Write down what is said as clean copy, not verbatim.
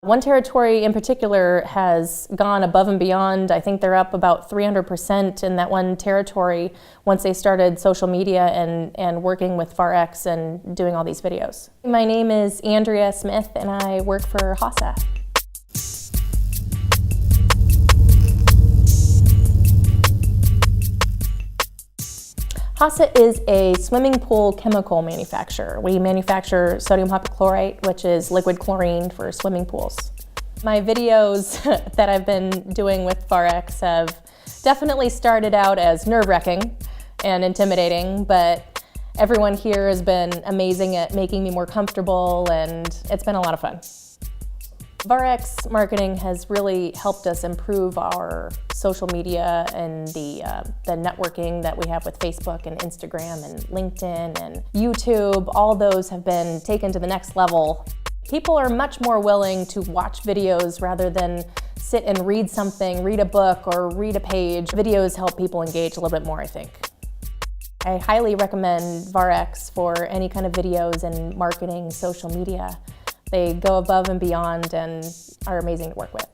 One territory in particular has gone above and beyond. I think they're up about 300% in that one territory once they started social media and working with Varx and doing all these videos. My name is Andrea Smith and I work for HASA. HASA is a swimming pool chemical manufacturer. We manufacture sodium hypochlorite, which is liquid chlorine for swimming pools. My videos that I've been doing with Varx have definitely started out as nerve-wracking and intimidating, but everyone here has been amazing at making me more comfortable, and it's been a lot of fun. Varx Marketing has really helped us improve our social media and the networking that we have with Facebook and Instagram and LinkedIn and YouTube. All those have been taken to the next level. People are much more willing to watch videos rather than sit and read something, read a book or read a page. Videos help people engage a little bit more, I think. I highly recommend Varx for any kind of videos and marketing, social media. They go above and beyond and are amazing to work with.